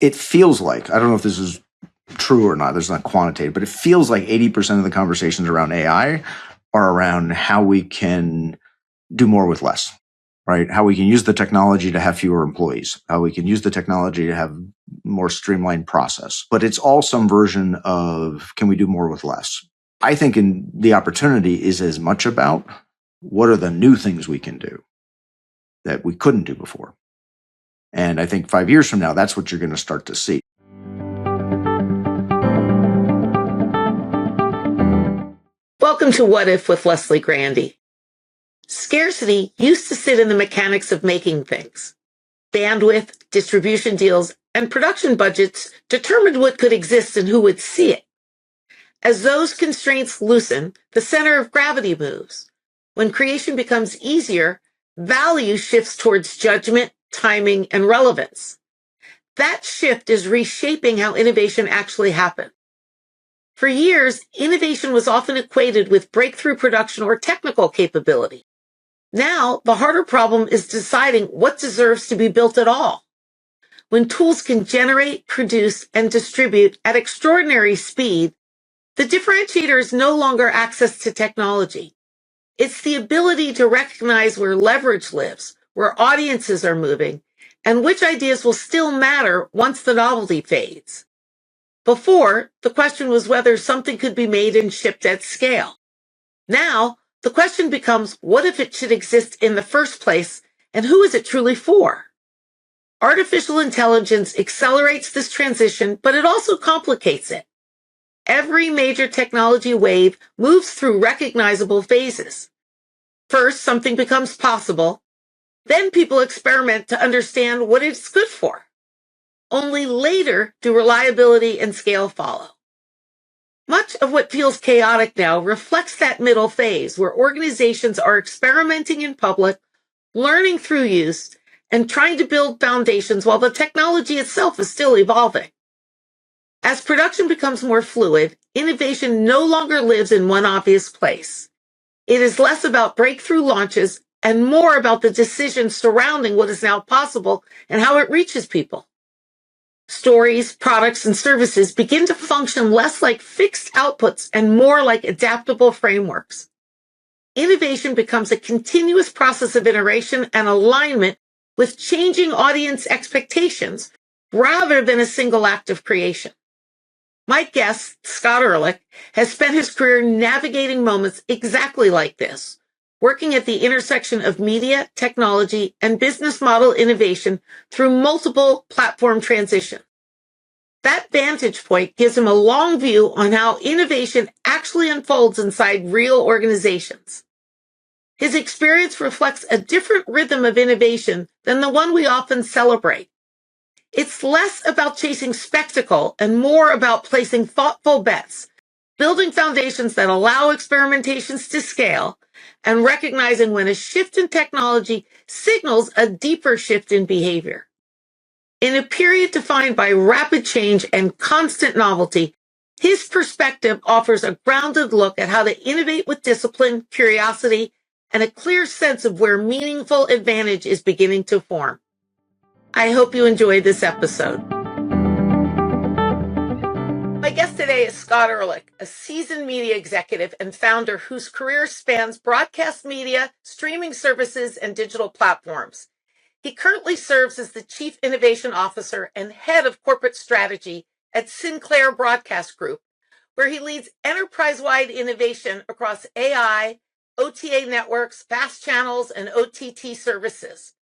it feels like, I don't know if this is true or not, there's not quantitative, but it feels like 80% of the conversations around AI are around how we can do more with less, right? How we can use the technology to have fewer employees, how we can use the technology to have more streamlined process. But it's all some version of, can we do more with less? I think the opportunity is as much about what are the new things we can do that we couldn't do before. And I think 5 years from now, that's what you're going to start to see. Welcome to What If with Leslie Grandy. Scarcity used to sit in the mechanics of making things. Bandwidth, distribution deals, and production budgets determined what could exist and who would see it. As those constraints loosen, the center of gravity moves. When creation becomes easier, value shifts towards judgment, timing, and relevance. That shift is reshaping how innovation actually happens. For years, innovation was often equated with breakthrough production or technical capability. Now, the harder problem is deciding what deserves to be built at all. When tools can generate, produce, and distribute at extraordinary speed, the differentiator is no longer access to technology. It's the ability to recognize where leverage lives, where audiences are moving, and which ideas will still matter once the novelty fades. Before, the question was whether something could be made and shipped at scale. Now, the question becomes, what if it should exist in the first place, and who is it truly for? Artificial intelligence accelerates this transition, but it also complicates it. Every major technology wave moves through recognizable phases. First, something becomes possible. Then people experiment to understand what it's good for. Only later do reliability and scale follow. Much of what feels chaotic now reflects that middle phase where organizations are experimenting in public, learning through use, and trying to build foundations while the technology itself is still evolving. As production becomes more fluid, innovation no longer lives in one obvious place. It is less about breakthrough launches and more about the decisions surrounding what is now possible and how it reaches people. Stories, products, and services begin to function less like fixed outputs and more like adaptable frameworks. Innovation becomes a continuous process of iteration and alignment with changing audience expectations rather than a single act of creation. My guest, Scott Ehrlich, has spent his career navigating moments exactly like this, working at the intersection of media, technology, and business model innovation through multiple platform transitions. That vantage point gives him a long view on how innovation actually unfolds inside real organizations. His experience reflects a different rhythm of innovation than the one we often celebrate. It's less about chasing spectacle and more about placing thoughtful bets, building foundations that allow experimentations to scale, and recognizing when a shift in technology signals a deeper shift in behavior. In a period defined by rapid change and constant novelty, his perspective offers a grounded look at how to innovate with discipline, curiosity, and a clear sense of where meaningful advantage is beginning to form. I hope you enjoyed this episode. My guest today is Scott Ehrlich, a seasoned media executive and founder whose career spans broadcast media, streaming services, and digital platforms. He currently serves as the Chief Innovation Officer and Head of Corporate Strategy at Sinclair Broadcast Group, where he leads enterprise-wide innovation across AI, OTA networks, FAST channels, and OTT services.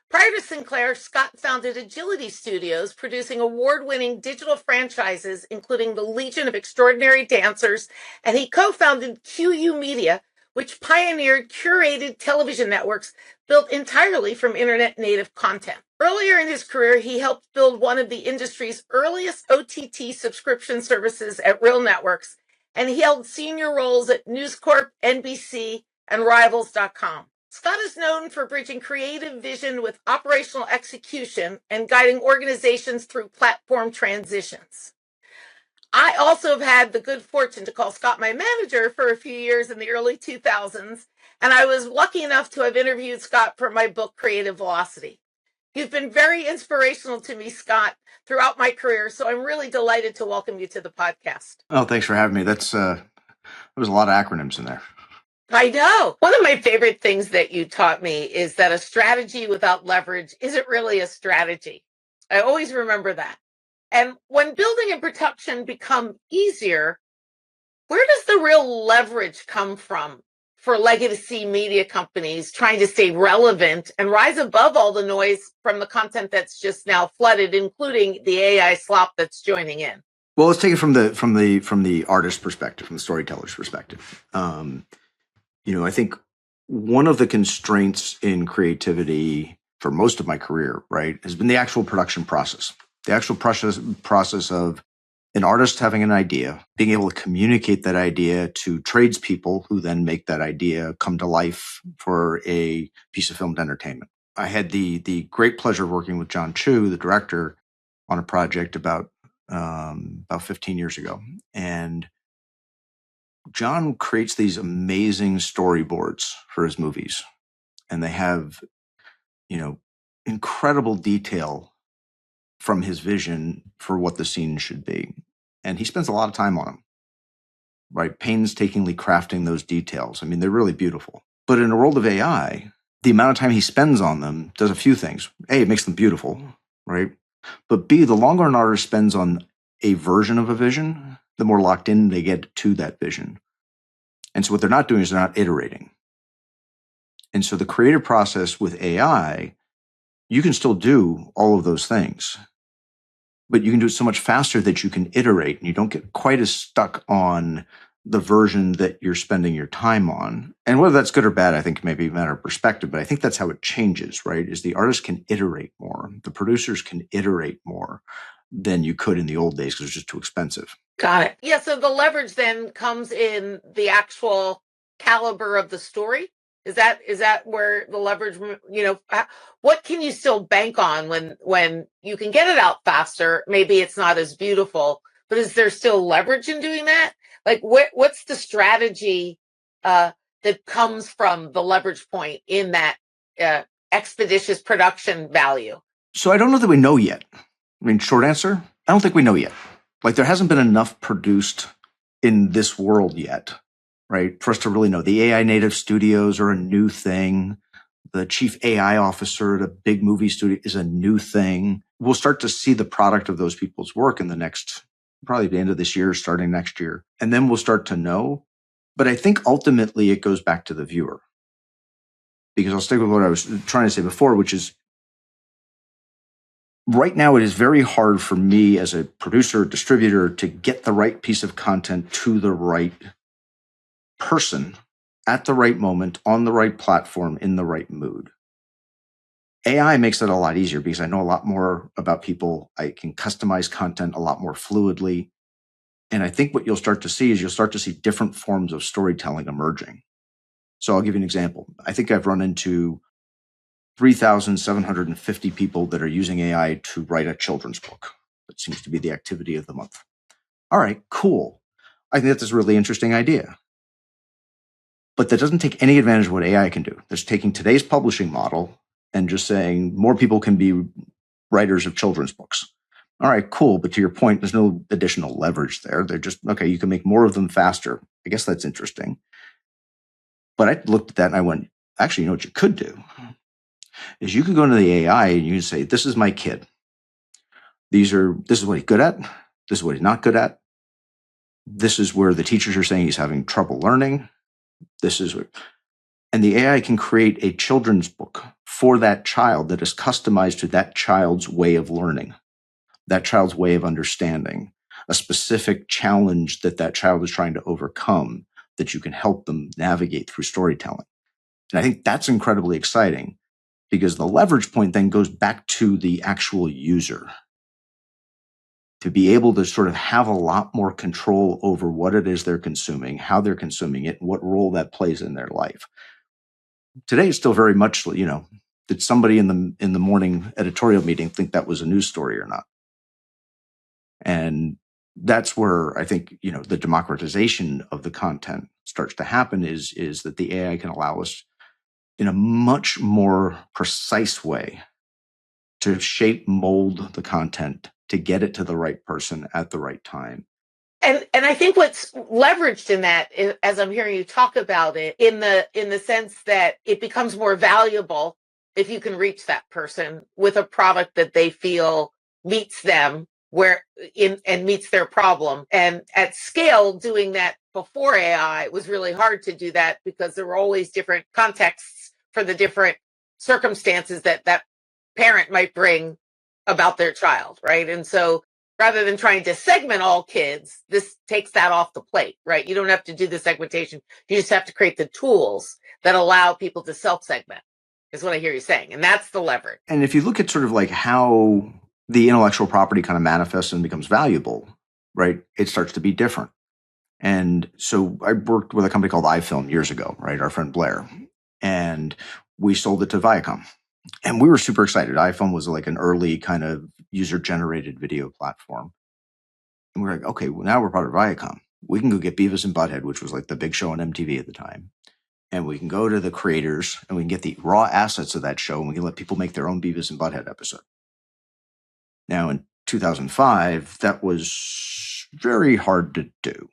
Prior to Sinclair, Scott founded Agility Studios, producing award-winning digital franchises, including the Legion of Extraordinary Dancers, and he co-founded QU Media, which pioneered curated television networks built entirely from internet-native content. Earlier in his career, he helped build one of the industry's earliest OTT subscription services at RealNetworks, and he held senior roles at News Corp, NBC, and Rivals.com. Scott is known for bridging creative vision with operational execution and guiding organizations through platform transitions. I also have had the good fortune to call Scott my manager for a few years in the early 2000s, and I was lucky enough to have interviewed Scott for my book, Creative Velocity. You've been very inspirational to me, Scott, throughout my career. So I'm really delighted to welcome you to the podcast. Oh, thanks for having me. There was a lot of acronyms in there. I know. One of my favorite things that you taught me is that a strategy without leverage isn't really a strategy. I always remember that. And when building and production become easier, where does the real leverage come from for legacy media companies trying to stay relevant and rise above all the noise from the content that's just now flooded, including the AI slop that's joining in? Well, let's take it from the artist perspective, from the storyteller's perspective. I think one of the constraints in creativity for most of my career, right, has been the actual production process. The actual process of an artist having an idea, being able to communicate that idea to tradespeople who then make that idea come to life for a piece of filmed entertainment. I had the great pleasure of working with John Chu, the director, on a project about 15 years ago. And John creates these amazing storyboards for his movies, and they have, incredible detail from his vision for what the scene should be. And he spends a lot of time on them, right? Painstakingly crafting those details. I mean, they're really beautiful. But in a world of AI, the amount of time he spends on them does a few things. A, it makes them beautiful, right? But B, the longer an artist spends on a version of a vision, the more locked in they get to that vision. And so what they're not doing is they're not iterating. And so the creative process with AI, you can still do all of those things, but you can do it so much faster that you can iterate and you don't get quite as stuck on the version that you're spending your time on. And whether that's good or bad, I think maybe a matter of perspective, but I think that's how it changes, right? Is the artist can iterate more. The producers can iterate more than you could in the old days because it was just too expensive. Got it. Yeah, so the leverage then comes in the actual caliber of the story. Is that where the leverage, what can you still bank on when you can get it out faster? Maybe it's not as beautiful, but is there still leverage in doing that? Like what's the strategy that comes from the leverage point in that expeditious production value? So I don't know that we know yet. I mean, short answer, I don't think we know yet. Like there hasn't been enough produced in this world yet, right? For us to really know. The AI native studios are a new thing. The chief AI officer at a big movie studio is a new thing. We'll start to see the product of those people's work in the next, probably the end of this year, starting next year. And then we'll start to know. But I think ultimately it goes back to the viewer. Because I'll stick with what I was trying to say before, which is right now it is very hard for me as a producer, distributor to get the right piece of content to the right person at the right moment, on the right platform, in the right mood. AI makes it a lot easier because I know a lot more about people. I can customize content a lot more fluidly. And I think what you'll start to see is you'll start to see different forms of storytelling emerging. So I'll give you an example. I think I've run into 3,750 people that are using AI to write a children's book. That seems to be the activity of the month. All right, cool. I think that's a really interesting idea. But that doesn't take any advantage of what AI can do. That's taking today's publishing model and just saying more people can be writers of children's books. All right, cool. But to your point, there's no additional leverage there. They're just, okay, you can make more of them faster. I guess that's interesting. But I looked at that and I went, actually, you know what you could do? Is you could go into the AI and you can say, this is my kid. This is what he's good at. This is what he's not good at. This is where the teachers are saying he's having trouble learning. And the AI can create a children's book for that child that is customized to that child's way of learning, that child's way of understanding, a specific challenge that child is trying to overcome that you can help them navigate through storytelling. And I think that's incredibly exciting because the leverage point then goes back to the actual user to be able to sort of have a lot more control over what it is they're consuming, how they're consuming it, and what role that plays in their life. Today it's still very much, did somebody in the morning editorial meeting think that was a news story or not? And that's where I think, the democratization of the content starts to happen is that the AI can allow us in a much more precise way to shape, mold the content, to get it to the right person at the right time. And I think what's leveraged in that, as I'm hearing you talk about it, in the sense that it becomes more valuable if you can reach that person with a product that they feel meets them and meets their problem. And at scale, doing that before AI was really hard to do that because there were always different contexts for the different circumstances that parent might bring about their child, right? And so rather than trying to segment all kids, this takes that off the plate, right? You don't have to do the segmentation. You just have to create the tools that allow people to self-segment, is what I hear you saying. And that's the leverage. And if you look at sort of like how the intellectual property kind of manifests and becomes valuable, right, it starts to be different. And so I worked with a company called iFilm years ago, right, our friend Blair, and we sold it to Viacom. And we were super excited. iPhone was like an early kind of user-generated video platform. And we're like, okay, well, now we're part of Viacom. We can go get Beavis and Butthead, which was like the big show on MTV at the time. And we can go to the creators and we can get the raw assets of that show and we can let people make their own Beavis and Butthead episode. Now, in 2005, that was very hard to do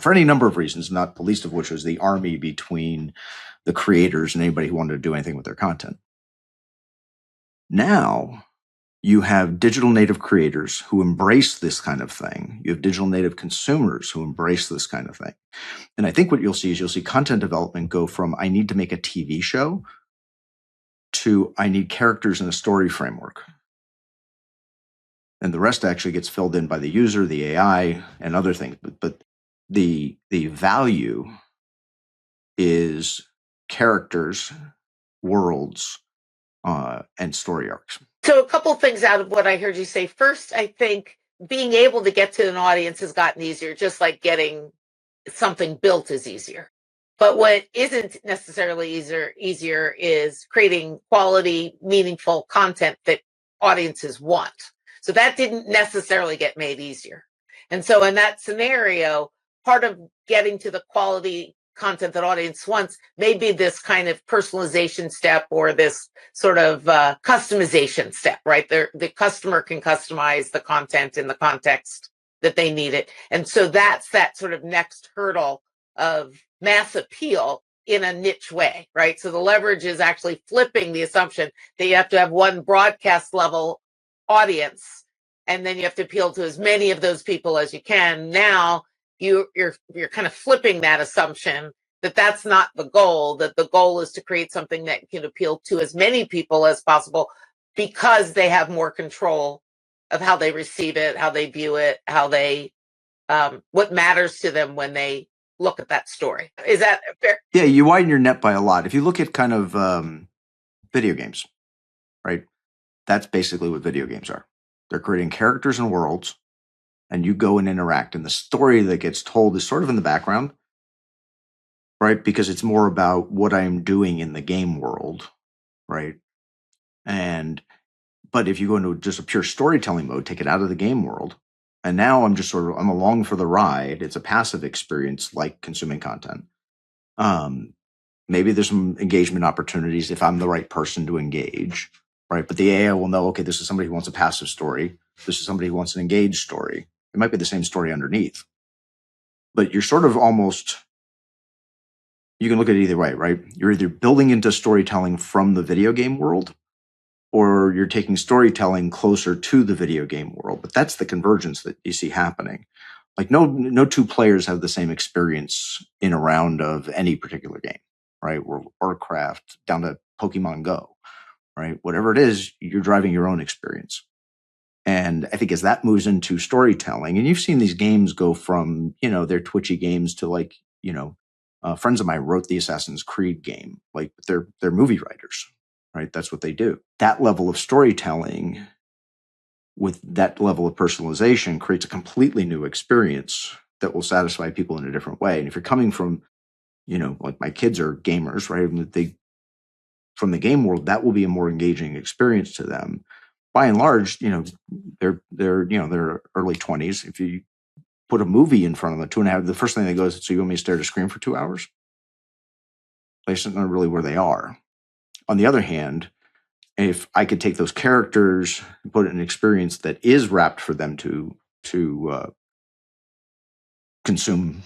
for any number of reasons, not the least of which was the army between the creators and anybody who wanted to do anything with their content. Now, you have digital native creators who embrace this kind of thing. You have digital native consumers who embrace this kind of thing. And I think what you'll see content development go from I need to make a TV show to I need characters in a story framework. And the rest actually gets filled in by the user, the AI, and other things. But the value is characters, worlds, and story arcs. So a couple of things out of what I heard you say. First, I think being able to get to an audience has gotten easier, just like getting something built is easier. But what isn't necessarily easier is creating quality, meaningful content that audiences want. So that didn't necessarily get made easier. And so in that scenario, part of getting to the quality content that audience wants may be this kind of personalization step or this sort of customization step, right? The customer can customize the content in the context that they need it. And so that's that sort of next hurdle of mass appeal in a niche way, right? So the leverage is actually flipping the assumption that you have to have one broadcast level audience and then you have to appeal to as many of those people as you can. Now you're kind of flipping that assumption that that's not the goal, that the goal is to create something that can appeal to as many people as possible because they have more control of how they receive it, how they view it, how they, what matters to them when they look at that story. Is that fair? Yeah, you widen your net by a lot. If you look at kind of video games, right? That's basically what video games are. They're creating characters and worlds, and you go and interact. And the story that gets told is sort of in the background, right? Because it's more about what I'm doing in the game world, right? But if you go into just a pure storytelling mode, take it out of the game world, and now I'm just I'm along for the ride. It's a passive experience like consuming content. Maybe there's some engagement opportunities if I'm the right person to engage, right? But the AI will know, okay, this is somebody who wants a passive story. This is somebody who wants an engaged story. It might be the same story underneath. But you're sort of almost, you can look at it either way, right? You're either building into storytelling from the video game world, or you're taking storytelling closer to the video game world. But that's the convergence that you see happening. Like no two players have the same experience in a round of any particular game, right? World of Warcraft down to Pokemon Go, right? Whatever it is, you're driving your own experience. And I think as that moves into storytelling, and you've seen these games go from, their twitchy games to like, friends of mine wrote the Assassin's Creed game, like they're movie writers, right? That's what they do. That level of storytelling with that level of personalization creates a completely new experience that will satisfy people in a different way. And if you're coming from, like my kids are gamers, right? From the game world, that will be a more engaging experience to them. By and large, they're their early 20s. If you put a movie in front of them, 2.5, the first thing they go is, so you want me to stare at a screen for 2 hours? That's not really where they are. On the other hand, If I could take those characters and put it in an experience that is wrapped for them to consume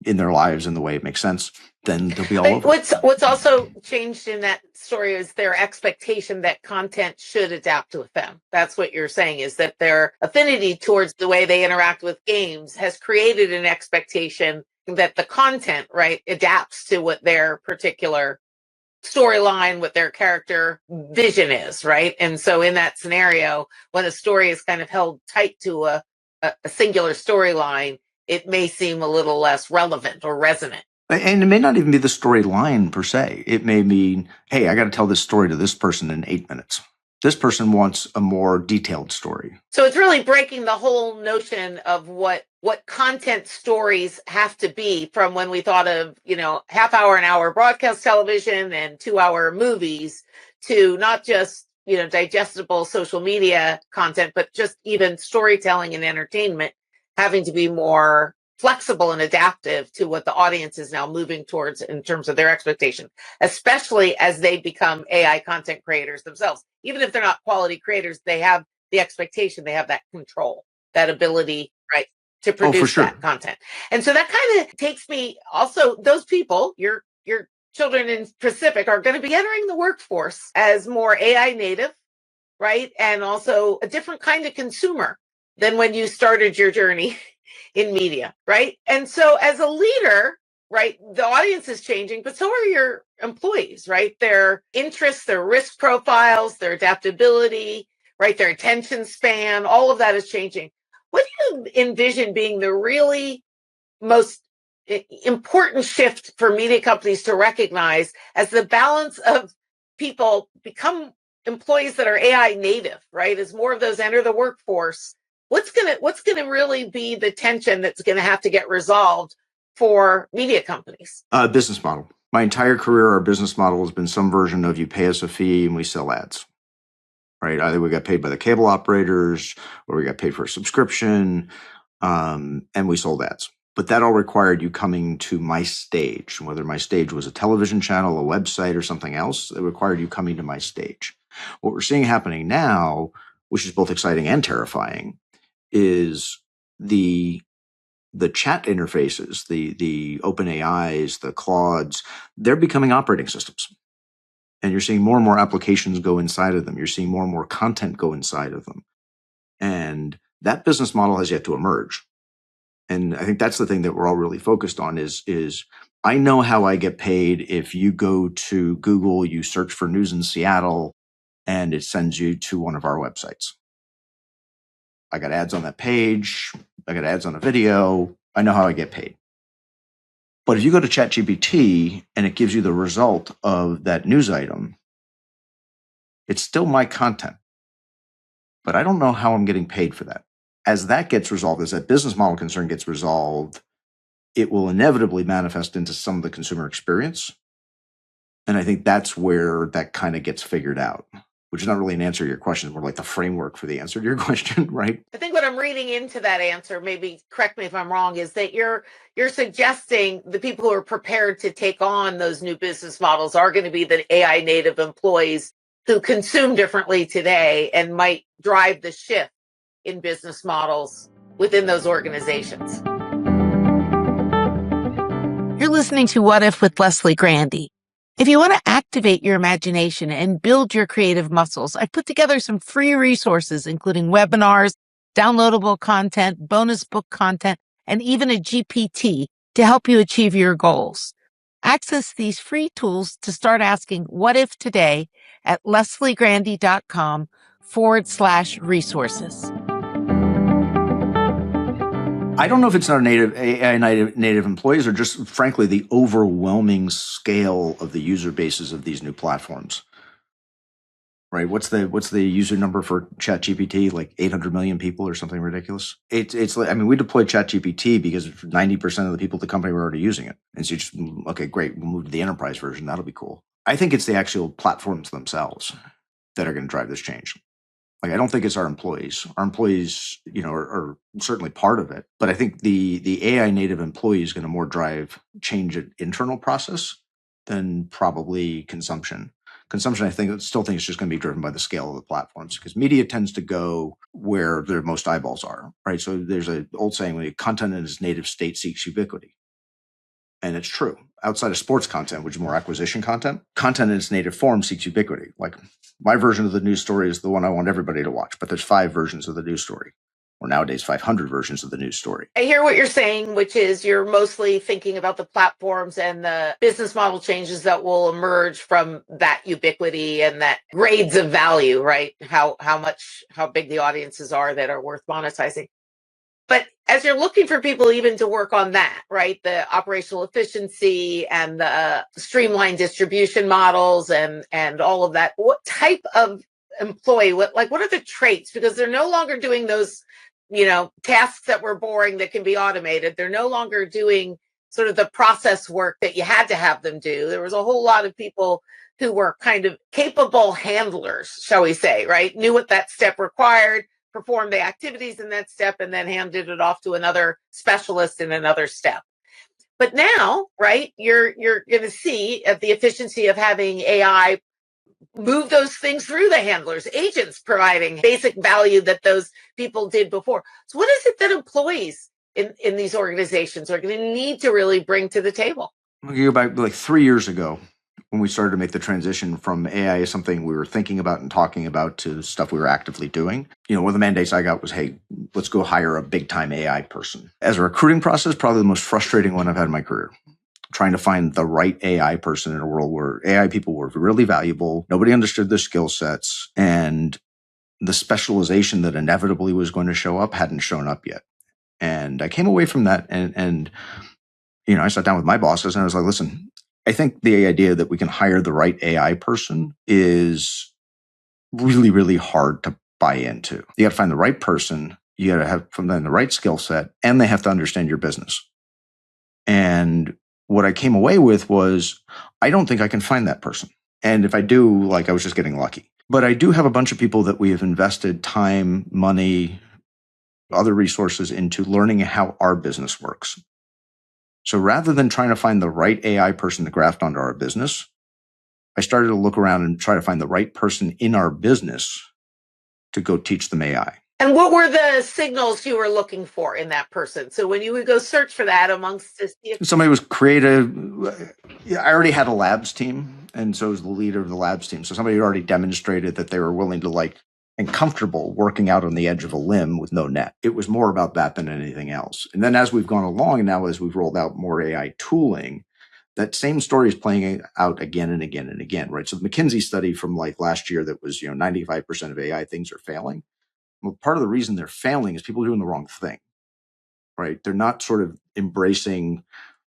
in their lives in the way it makes sense, then they'll be all over. What's also changed in that story is their expectation that content should adapt with them. That's what you're saying, is that their affinity towards the way they interact with games has created an expectation that the content, right, adapts to what their particular storyline, what their character vision is, right? And so in that scenario, when a story is kind of held tight to a singular storyline, it may seem a little less relevant or resonant. And it may not even be the storyline per se. It may mean, hey, I got to tell this story to this person in 8 minutes. This person wants a more detailed story. So it's really breaking the whole notion of what content stories have to be, from when we thought of, half hour, an hour broadcast television and 2-hour movies, to not just, digestible social media content, but just even storytelling and entertainment having to be more flexible and adaptive to what the audience is now moving towards in terms of their expectation, especially as they become AI content creators themselves. Even if they're not quality creators, they have the expectation, they have that control, that ability, right, to produce that content. And so that kind of takes me also, those people, your children in Pacific, are going to be entering the workforce as more AI native, right? And also a different kind of consumer than when you started your journey in media, right? And so as a leader, right, the audience is changing, but so are your employees, right? Their interests, their risk profiles, their adaptability, right, their attention span, all of that is changing. What do you envision being the really most important shift for media companies to recognize as the balance of people become employees that are AI native, right? As more of those enter the workforce, what's gonna really be the tension that's gonna have to get resolved for media companies? Business model. My entire career, our business model has been some version of you pay us a fee and we sell ads, right? Either we got paid by the cable operators or we got paid for a subscription, and we sold ads. But that all required you coming to my stage, whether my stage was a television channel, a website, or something else. It required you coming to my stage. What we're seeing happening now, which is both exciting and terrifying, is the chat interfaces, the open AIs, the Claudes, they're becoming operating systems. And you're seeing more and more applications go inside of them. You're seeing more and more content go inside of them. And that business model has yet to emerge. And I think that's the thing that we're all really focused on is I know how I get paid if you go to Google, you search for news in Seattle, and it sends you to one of our websites. I got ads on that page. I got ads on a video. I know how I get paid. But if you go to ChatGPT and it gives you the result of that news item, it's still my content. But I don't know how I'm getting paid for that. As that gets resolved, as that business model concern gets resolved, it will inevitably manifest into some of the consumer experience. And I think that's where that kind of gets figured out, which is not really an answer to your question, more like the framework for the answer to your question, right? I think what I'm reading into that answer, maybe correct me if I'm wrong, is that you're suggesting the people who are prepared to take on those new business models are going to be the AI native employees who consume differently today and might drive the shift in business models within those organizations. You're listening to What If with Leslie Grandy. If you want to activate your imagination and build your creative muscles, I've put together some free resources, including webinars, downloadable content, bonus book content, and even a GPT to help you achieve your goals. Access these free tools to start asking what if today at lesliegrandy.com/resources. I don't know if it's our AI native employees or just, frankly, the overwhelming scale of the user bases of these new platforms. Right? What's the user number for ChatGPT? Like 800 million people or something ridiculous. It's like, I mean, we deployed ChatGPT because 90% of the people at the company were already using it, and so you just, okay, great, we'll move to the enterprise version. That'll be cool. I think it's the actual platforms themselves that are going to drive this change. Like, I don't think it's our employees. Our employees, are certainly part of it. But I think the AI native employee is going to more drive change in internal process than probably consumption. Consumption, still think it's just going to be driven by the scale of the platforms, because media tends to go where their most eyeballs are, right? So there's an old saying, when content in its native state seeks ubiquity. And it's true. Outside of sports content, which is more acquisition content in its native form seeks ubiquity. Like, my version of the news story is the one I want everybody to watch, but there's 5 versions of the news story, or nowadays 500 versions of the news story. I hear what you're saying, which is you're mostly thinking about the platforms and the business model changes that will emerge from that ubiquity and that grades of value, right? How big the audiences are that are worth monetizing. But as you're looking for people even to work on that, right, the operational efficiency and the streamlined distribution models and all of that, what type of employee, what are the traits? Because they're no longer doing those, tasks that were boring that can be automated. They're no longer doing sort of the process work that you had to have them do. There was a whole lot of people who were kind of capable handlers, shall we say, right? Knew what that step required, perform the activities in that step, and then handed it off to another specialist in another step. But now, right, you're going to see the efficiency of having AI move those things through the handlers, agents providing basic value that those people did before. So what is it that employees in these organizations are going to need to really bring to the table? We go back like 3 years ago, when we started to make the transition from AI as something we were thinking about and talking about to stuff we were actively doing. One of the mandates I got was, hey, let's go hire a big time AI person. As a recruiting process, probably the most frustrating one I've had in my career. Trying to find the right AI person in a world where AI people were really valuable. Nobody understood their skill sets, and the specialization that inevitably was going to show up hadn't shown up yet. And I came away from that and I sat down with my bosses and I was like, listen, I think the idea that we can hire the right AI person is really, really hard to buy into. You got to find the right person. You got to have from them the right skill set, and they have to understand your business. And what I came away with was, I don't think I can find that person. And if I do, I was just getting lucky. But I do have a bunch of people that we have invested time, money, other resources into learning how our business works. So rather than trying to find the right AI person to graft onto our business, I started to look around and try to find the right person in our business to go teach them AI. And what were the signals you were looking for in that person? So when you would go search for that amongst this, somebody was creative. I already had a labs team, and so was the leader of the labs team. So somebody had already demonstrated that they were willing to and comfortable working out on the edge of a limb with no net. It was more about that than anything else. And then as we've gone along, and now as we've rolled out more AI tooling, that same story is playing out again and again and again, right? So the McKinsey study from last year that was, 95% of AI things are failing. Well, part of the reason they're failing is people are doing the wrong thing, right? They're not sort of embracing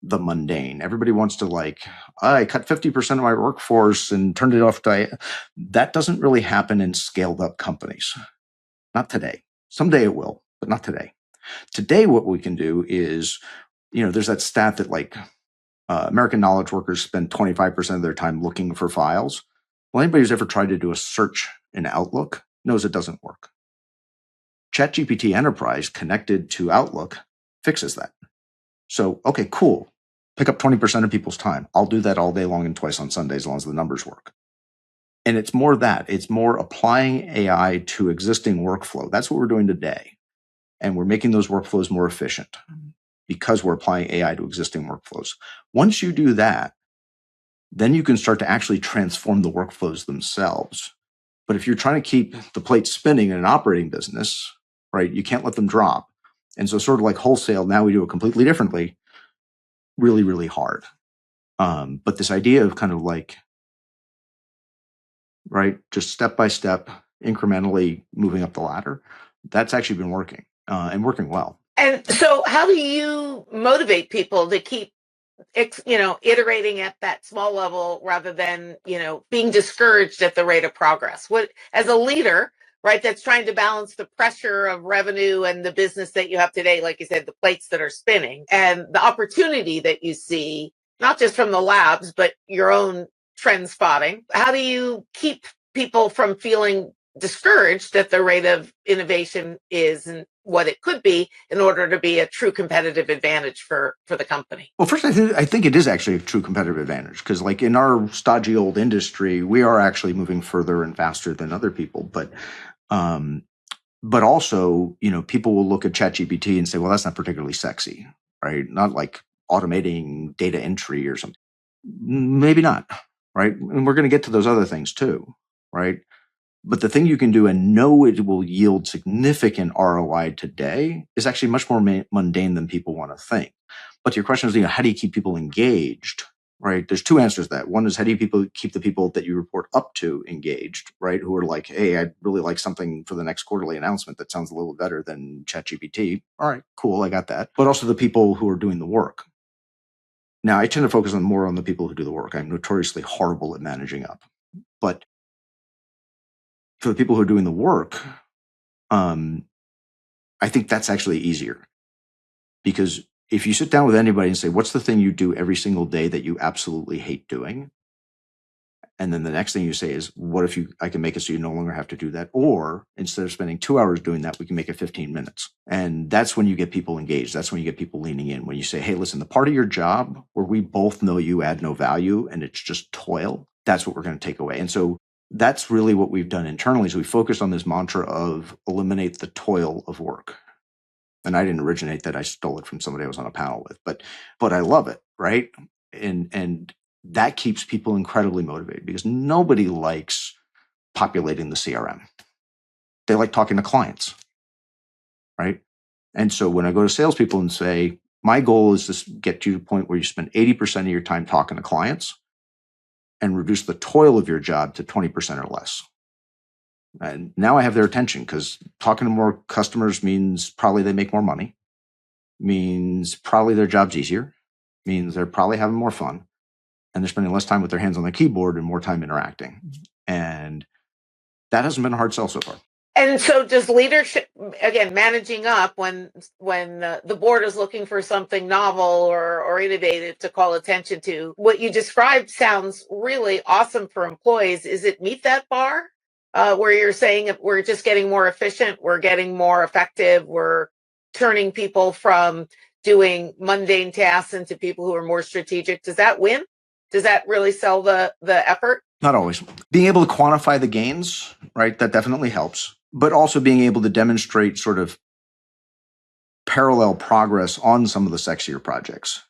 the mundane. Everybody wants to I cut 50% of my workforce and turned it off to, that doesn't really happen in scaled up companies. Not today. Someday it will, but not today. Today, what we can do is, there's that stat that American knowledge workers spend 25% of their time looking for files. Well, anybody who's ever tried to do a search in Outlook knows it doesn't work. ChatGPT Enterprise connected to Outlook fixes that. So, okay, cool. Pick up 20% of people's time. I'll do that all day long and twice on Sunday as long as the numbers work. And it's more that. It's more applying AI to existing workflow. That's what we're doing today. And we're making those workflows more efficient because we're applying AI to existing workflows. Once you do that, then you can start to actually transform the workflows themselves. But if you're trying to keep the plates spinning in an operating business, right, you can't let them drop. And so sort of like wholesale, now we do it completely differently, really, really hard. But this idea of kind of right, just step by step, incrementally moving up the ladder, that's actually been working and working well. And so how do you motivate people to keep, iterating at that small level rather than, being discouraged at the rate of progress? What, as a leader, right, that's trying to balance the pressure of revenue and the business that you have today, like you said, the plates that are spinning, and the opportunity that you see, not just from the labs, but your own trend spotting. How do you keep people from feeling discouraged at the rate of innovation is and what it could be in order to be a true competitive advantage for the company? Well, first, I think it is actually a true competitive advantage because, like in our stodgy old industry, we are actually moving further and faster than other people. But also, people will look at ChatGPT and say, "Well, that's not particularly sexy, right? Not like automating data entry or something. Maybe not, right? And we're going to get to those other things too, right? But the thing you can do and know it will yield significant ROI today is actually much more mundane than people want to think. But your question is, how do you keep people engaged, right? There's two answers to that. One is, how do you keep the people that you report up to engaged, right? Who are like, hey, I'd really like something for the next quarterly announcement that sounds a little better than ChatGPT. All right, cool, I got that. But also the people who are doing the work. Now, I tend to focus more on the people who do the work. I'm notoriously horrible at managing up. But for the people who are doing the work, I think that's actually easier, because if you sit down with anybody and say, what's the thing you do every single day that you absolutely hate doing? And then the next thing you say is, what if I can make it so you no longer have to do that? Or instead of spending 2 hours doing that, we can make it 15 minutes. And that's when you get people engaged. That's when you get people leaning in. When you say, hey, listen, the part of your job where we both know you add no value and it's just toil, that's what we're going to take away. And so that's really what we've done internally, is we focused on this mantra of eliminate the toil of work. And I didn't originate that. I stole it from somebody I was on a panel with, but I love it, right? And that keeps people incredibly motivated, because nobody likes populating the CRM. They like talking to clients, right? And so when I go to salespeople and say, my goal is to get you to the point where you spend 80% of your time talking to clients and reduce the toil of your job to 20% or less. And now I have their attention, because talking to more customers means probably they make more money, means probably their job's easier, means they're probably having more fun, and they're spending less time with their hands on the keyboard and more time interacting. And that hasn't been a hard sell so far. And so does leadership, again, managing up when the board is looking for something novel or innovative to call attention to, what you described sounds really awesome for employees. Is it meet that bar where you're saying if we're just getting more efficient, we're getting more effective, we're turning people from doing mundane tasks into people who are more strategic? Does that win? Does that really sell the effort? Not always. Being able to quantify the gains, right? That definitely helps. But also being able to demonstrate sort of parallel progress on some of the sexier projects.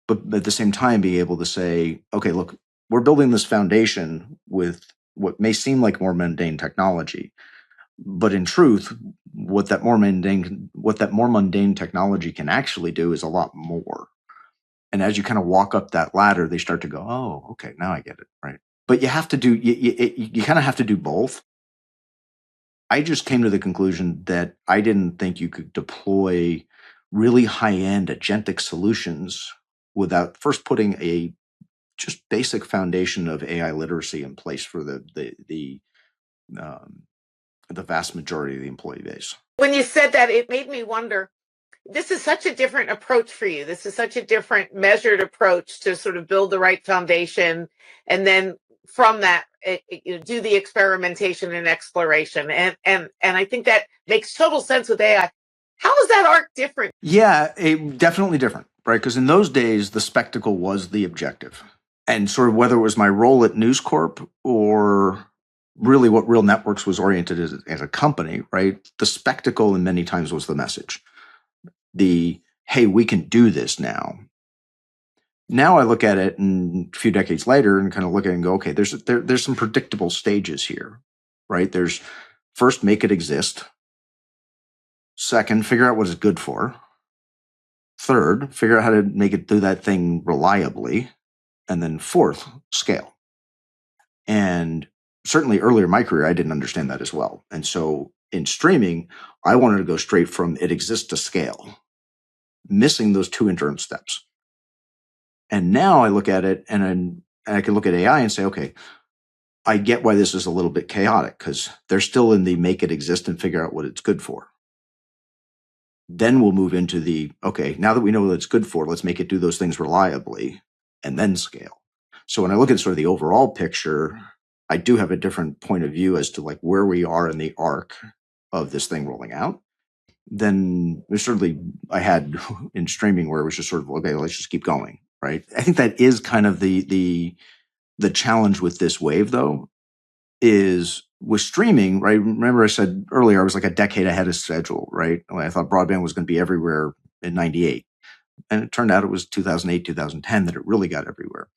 But at the same time, be able to say, okay, look, we're building this foundation with what may seem like more mundane technology. But in truth, what that more mundane technology can actually do is a lot more. And as you kind of walk up that ladder, they start to go, oh, okay, now I get it, right? But you have to do, you kind of have to do both. I just came to the conclusion that I didn't think you could deploy really high-end agentic solutions without first putting a just basic foundation of AI literacy in place for the vast majority of the employee base. When you said that, it made me wonder, this is such a different approach for you. This is such a different measured approach to sort of build the right foundation. And then from that, do the experimentation and exploration. And I think that makes total sense with AI. How is that arc different? Yeah, definitely different, right? Because in those days, the spectacle was the objective. And sort of whether it was my role at News Corp or really what RealNetworks was oriented as a company, right? The spectacle in many times was the message. Hey, we can do this now. Now I look at it and a few decades later and kind of look at it and go, okay, there's some predictable stages here, right? There's first, make it exist. Second, figure out what it's good for. Third, figure out how to make it do that thing reliably. And then fourth, scale. And certainly earlier in my career, I didn't understand that as well. And so in streaming, I wanted to go straight from it exists to scale, missing those two interim steps. And now I look at it and I can look at AI and say, okay, I get why this is a little bit chaotic, because they're still in the make it exist and figure out what it's good for. Then we'll move into okay, now that we know what it's good for, let's make it do those things reliably and then scale. So when I look at sort of the overall picture, I do have a different point of view as to like where we are in the arc of this thing rolling out than certainly I had in streaming, where it was just sort of, okay, let's just keep going, right? I think that is kind of the challenge with this wave, though, is with streaming, right? Remember I said earlier I was like a decade ahead of schedule, right? I thought broadband was going to be everywhere in 98. And it turned out it was 2008, 2010 that it really got everywhere.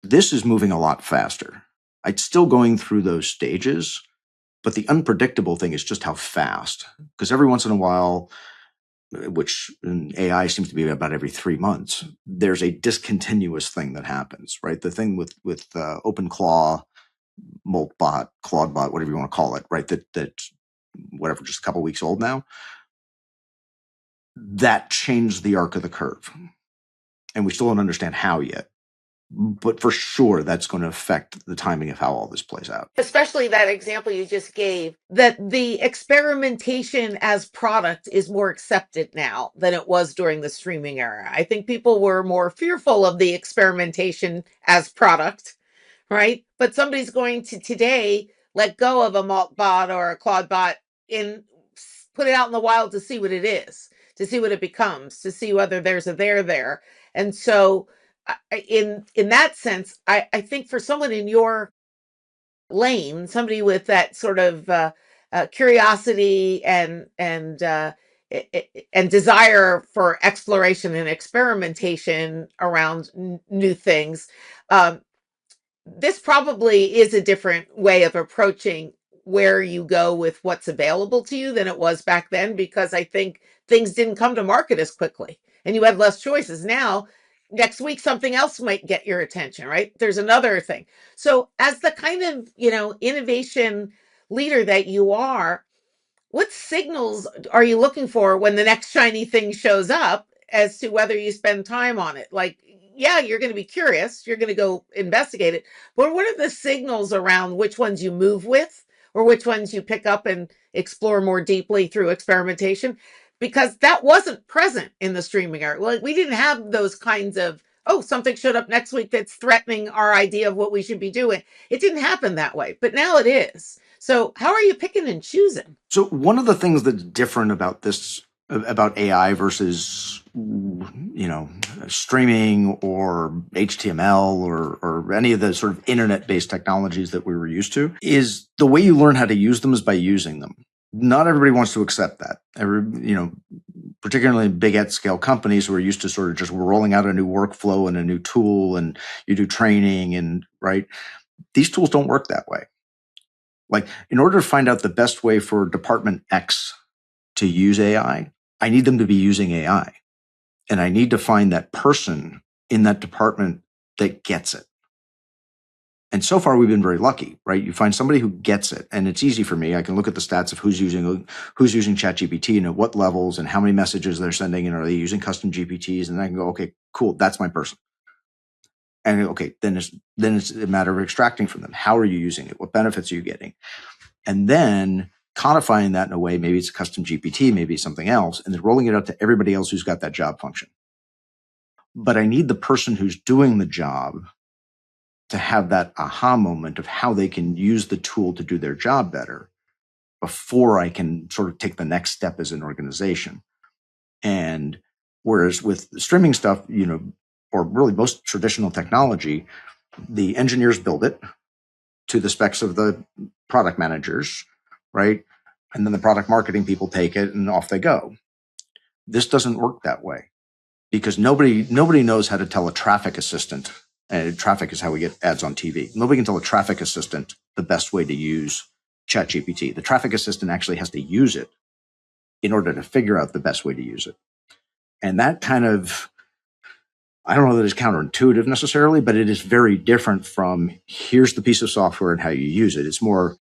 This is moving a lot faster. It's still going through those stages, but the unpredictable thing is just how fast. Because every once in a while, which in AI seems to be about every 3 months, there's a discontinuous thing that happens, right? The thing with OpenClaw, Moltbot, Claudebot, whatever you want to call it, right? That whatever, just a couple weeks old now. That changed the arc of the curve, and we still don't understand how yet. But for sure, that's going to affect the timing of how all this plays out. Especially that example you just gave, that the experimentation as product is more accepted now than it was during the streaming era. I think people were more fearful of the experimentation as product, right? But somebody's going to today let go of a Maltbot or a Claudebot and put it out in the wild to see what it is, to see what it becomes, to see whether there's a there. And so in that sense, I think for someone in your lane, somebody with that sort of curiosity and desire for exploration and experimentation around new things, um, this probably is a different way of approaching where you go with what's available to you than it was back then, because I think things didn't come to market as quickly and you had less choices. Now, next week, something else might get your attention, right? There's another thing. So, as the kind of, innovation leader that you are, what signals are you looking for when the next shiny thing shows up as to whether you spend time on it? Like, yeah, you're going to be curious, you're going to go investigate it, but what are the signals around which ones you move with or which ones you pick up and explore more deeply through experimentation? Because that wasn't present in the streaming era. Well, we didn't have those kinds of, oh, something showed up next week that's threatening our idea of what we should be doing. It didn't happen that way, but now it is. So how are you picking and choosing? So one of the things that's different about this, about AI versus, streaming or HTML or any of the sort of internet-based technologies that we were used to, is the way you learn how to use them is by using them. Not everybody wants to accept that. Particularly big at scale companies who are used to sort of just rolling out a new workflow and a new tool, and you do training, and right. These tools don't work that way. Like, in order to find out the best way for Department X to use AI, I need them to be using AI. And I need to find that person in that department that gets it. And so far, we've been very lucky, right? You find somebody who gets it, and it's easy for me. I can look at the stats of who's using ChatGPT and at what levels and how many messages they're sending, and are they using custom GPTs? And I can go, okay, cool, that's my person. And okay, then it's a matter of extracting from them. How are you using it? What benefits are you getting? And then codifying that in a way, maybe it's a custom GPT, maybe it's something else, and then rolling it out to everybody else who's got that job function. But I need the person who's doing the job to have that aha moment of how they can use the tool to do their job better before I can sort of take the next step as an organization. And whereas with streaming stuff, or really most traditional technology, the engineers build it to the specs of the product managers, right? And then the product marketing people take it and off they go. This doesn't work that way, because nobody knows how to tell a traffic assistant, and traffic is how we get ads on TV. Nobody can tell a traffic assistant the best way to use ChatGPT. The traffic assistant actually has to use it in order to figure out the best way to use it. And that kind of, I don't know that it's counterintuitive necessarily, but it is very different from here's the piece of software and how you use it. It's more,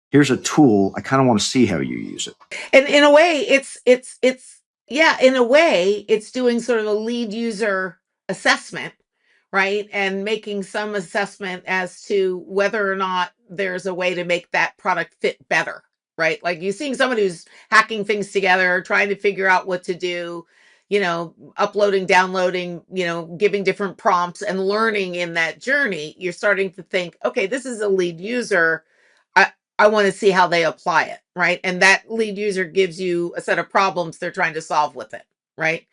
here's a tool. I kind of want to see how you use it. And in a way, in a way, it's doing sort of a lead user assessment, right? And making some assessment as to whether or not there's a way to make that product fit better, right? Like you're seeing somebody who's hacking things together, trying to figure out what to do. uploading, downloading, giving different prompts and learning in that journey, you're starting to think, okay, this is a lead user. I want to see how they apply it, right? And that lead user gives you a set of problems they're trying to solve with it, right?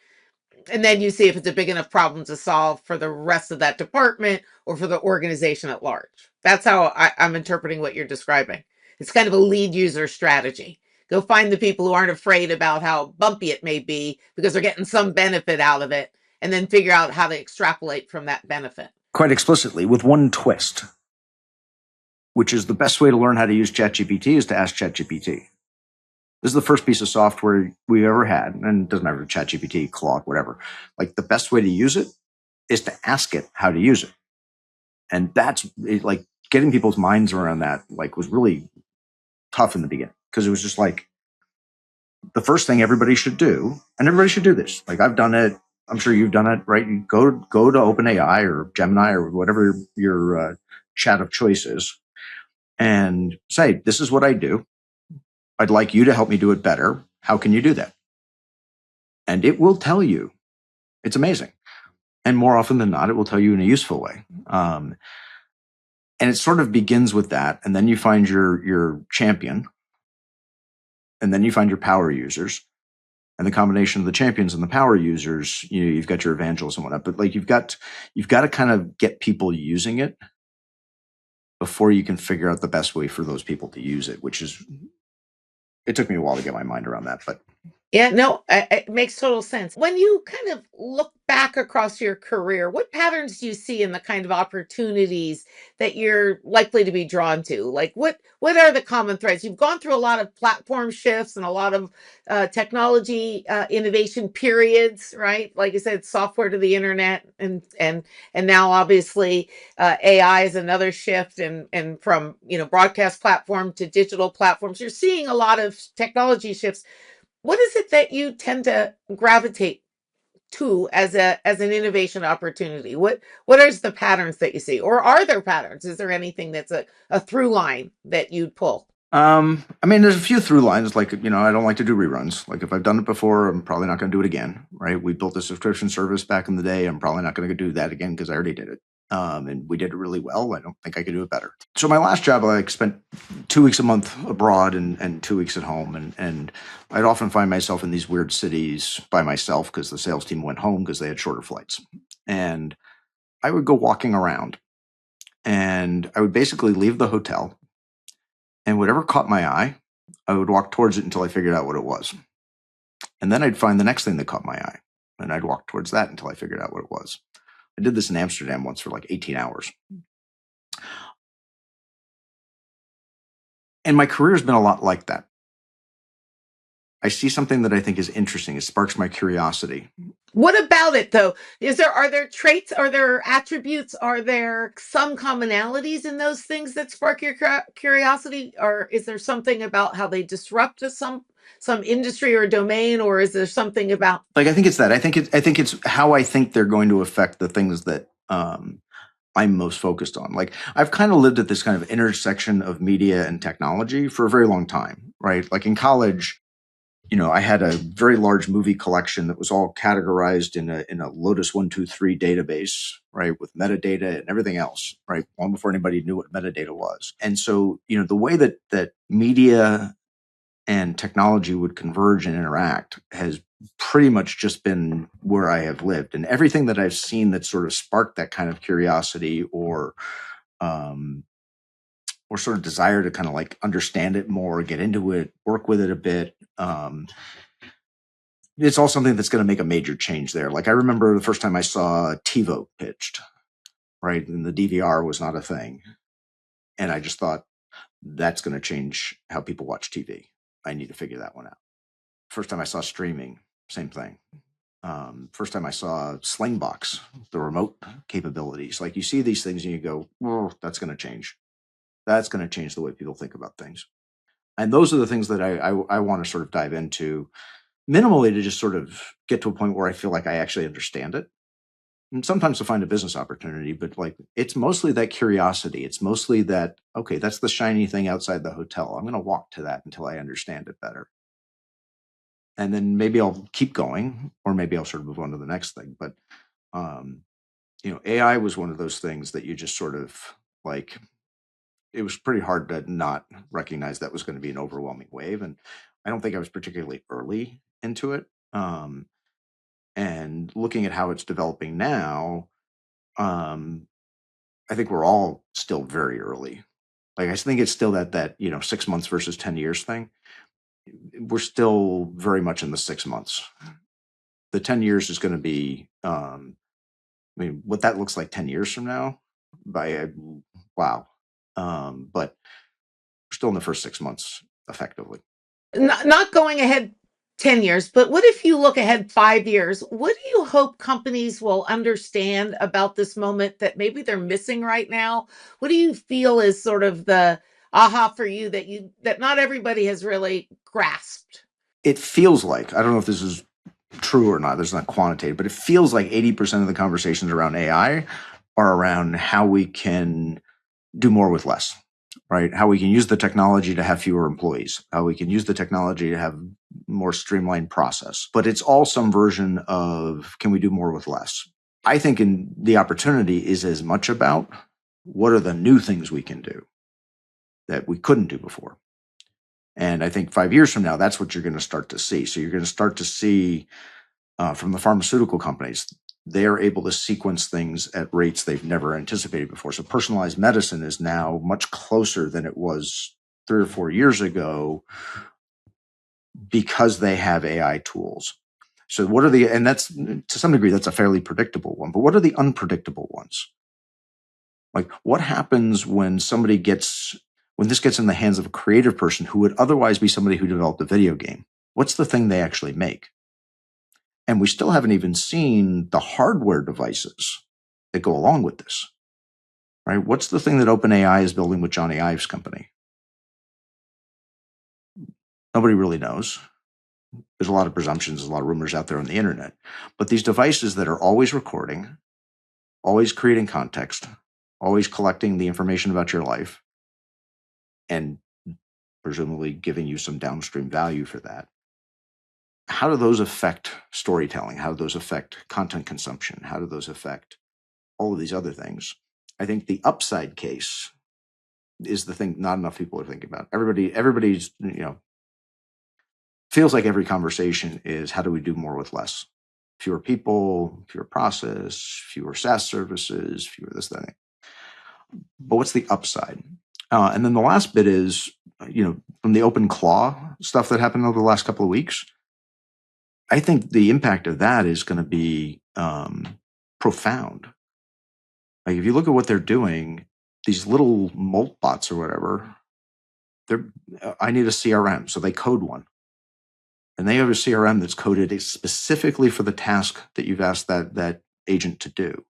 And then you see if it's a big enough problem to solve for the rest of that department or for the organization at large. That's how I'm interpreting what you're describing. It's kind of a lead user strategy. Go find the people who aren't afraid about how bumpy it may be because they're getting some benefit out of it, and then figure out how to extrapolate from that benefit. Quite explicitly, with one twist, which is the best way to learn how to use ChatGPT is to ask ChatGPT. This is the first piece of software we ever had, and it doesn't matter, ChatGPT, Claude, whatever. Like, the best way to use it is to ask it how to use it. And that's like getting people's minds around that, like, was really tough in the beginning, because it was just like the first thing everybody should do, and everybody should do this. Like, I've done it. I'm sure you've done it, right? You go to OpenAI or Gemini or whatever your chat of choice is, and say, this is what I do. I'd like you to help me do it better. How can you do that? And it will tell you. It's amazing. And more often than not, it will tell you in a useful way. And it sort of begins with that. And then you find your champion. And then you find your power users. And the combination of the champions and the power users, you've got your evangelists and whatnot. But like, you've got to kind of get people using it before you can figure out the best way for those people to use it, which is, it took me a while to get my mind around that, but yeah, no, it makes total sense. When you kind of look back across your career, what patterns do you see in the kind of opportunities that you're likely to be drawn to? Like, what are the common threads? You've gone through a lot of platform shifts and a lot of technology innovation periods, right? Like I said, software to the internet, and now obviously AI is another shift, and from broadcast platform to digital platforms. You're seeing a lot of technology shifts. What is it that you tend to gravitate to as an innovation opportunity? What are the patterns that you see, or are there patterns? Is there anything that's a through line that you'd pull? I mean, there's a few through lines. Like, I don't like to do reruns. Like, if I've done it before, I'm probably not going to do it again, right? We built a subscription service back in the day. I'm probably not going to do that again because I already did it. And we did it really well. I don't think I could do it better. So my last job, I spent 2 weeks a month abroad and 2 weeks at home. And I'd often find myself in these weird cities by myself because the sales team went home because they had shorter flights. And I would go walking around, and I would basically leave the hotel, and whatever caught my eye, I would walk towards it until I figured out what it was. And then I'd find the next thing that caught my eye, and I'd walk towards that until I figured out what it was. I did this in Amsterdam once for like 18 hours. And my career has been a lot like that. I see something that I think is interesting. It sparks my curiosity. What about it, though? Are there traits? Are there attributes? Are there some commonalities in those things that spark your curiosity? Or is there something about how they disrupt some industry or domain? Or is there something about, like, I think it's that. I think it's how I think they're going to affect the things that I'm most focused on. Like, I've kind of lived at this kind of intersection of media and technology for a very long time, right? Like, in college, I had a very large movie collection that was all categorized in a Lotus 123 database, right, with metadata and everything else, right, long before anybody knew what metadata was. And so, the way that media and technology would converge and interact has pretty much just been where I have lived. And everything that I've seen that sort of sparked that kind of curiosity or sort of desire to kind of like understand it more, get into it, work with it a bit. It's all something that's going to make a major change there. Like, I remember the first time I saw TiVo pitched, right? And the DVR was not a thing. And I just thought, that's going to change how people watch TV. I need to figure that one out. First time I saw streaming, same thing. First time I saw Slingbox, the remote capabilities. Like, you see these things and you go, well, that's going to change. That's going to change the way people think about things. And those are the things that I want to sort of dive into minimally, to just sort of get to a point where I feel like I actually understand it. And sometimes to find a business opportunity, but like, it's mostly that curiosity. It's mostly that, okay, that's the shiny thing outside the hotel. I'm going to walk to that until I understand it better. and then maybe I'll keep going, or maybe I'll sort of move on to the next thing. But AI was one of those things that you just sort of like. It was pretty hard to not recognize that was going to be an overwhelming wave, and I don't think I was particularly early into it. And looking at how it's developing now, I think we're all still very early. Like I think it's still that 6 months versus 10 years thing. We're still very much in the 6 months. The 10 years is going to be, what that looks like 10 years from now, wow. But we're still in the first 6 months effectively. Not going ahead 10 years, but what if you look ahead 5 years? What do you hope companies will understand about this moment that maybe they're missing right now? What do you feel is sort of the aha for you that not everybody has really grasped? It feels like, I don't know if this is true or not, there's not quantitative, but it feels like 80% of the conversations around AI are around how we can do more with less, right? How we can use the technology to have fewer employees, how we can use the technology to have more streamlined process. But it's all some version of, can we do more with less? I think the opportunity is as much about what are the new things we can do that we couldn't do before. And I think 5 years from now, that's what you're going to start to see. So you're going to start to see from the pharmaceutical companies, they're able to sequence things at rates they've never anticipated before. So personalized medicine is now much closer than it was 3 or 4 years ago because they have AI tools. So and that's to some degree, that's a fairly predictable one, but what are the unpredictable ones? Like what happens when this gets in the hands of a creative person who would otherwise be somebody who developed a video game? What's the thing they actually make? And we still haven't even seen the hardware devices that go along with this, right? What's the thing that OpenAI is building with Johnny Ive's company? Nobody really knows. There's a lot of presumptions, there's a lot of rumors out there on the internet. But these devices that are always recording, always creating context, always collecting the information about your life, and presumably giving you some downstream value for that. How do those affect storytelling? How do those affect content consumption? How do those affect all of these other things? I think the upside case is the thing not enough people are thinking about. Everybody's, feels like every conversation is how do we do more with less? Fewer people, fewer process, fewer SaaS services, fewer this, that. But what's the upside? And then the last bit is, from the open claw stuff that happened over the last couple of weeks, I think the impact of that is going to be profound. Like if you look at what they're doing, these little molt bots or whatever, I need a CRM, so they code one. And they have a CRM that's coded specifically for the task that you've asked that agent to do.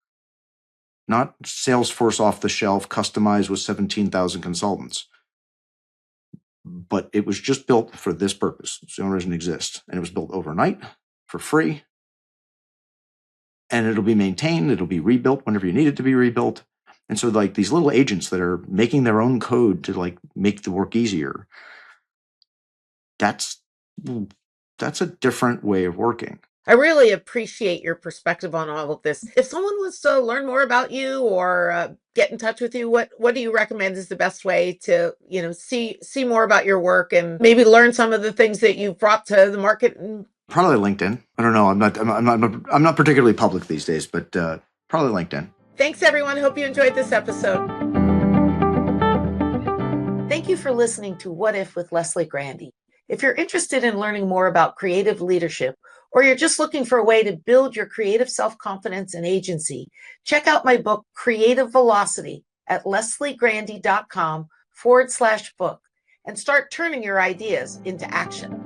Not Salesforce off the shelf, customized with 17,000 consultants. But it was just built for this purpose. It's the only reason it exists. And it was built overnight for free. And it'll be maintained. It'll be rebuilt whenever you need it to be rebuilt. And so like these little agents that are making their own code to like make the work easier, that's a different way of working. I really appreciate your perspective on all of this. If someone wants to learn more about you or get in touch with you, what do you recommend is the best way to, see more about your work and maybe learn some of the things that you've brought to the market? Probably LinkedIn. I don't know. I'm not particularly public these days, but probably LinkedIn. Thanks, everyone. Hope you enjoyed this episode. Thank you for listening to What If with Leslie Grandy. If you're interested in learning more about creative leadership, or you're just looking for a way to build your creative self-confidence and agency, check out my book, Creative Velocity, at lesliegrandy.com/book and start turning your ideas into action.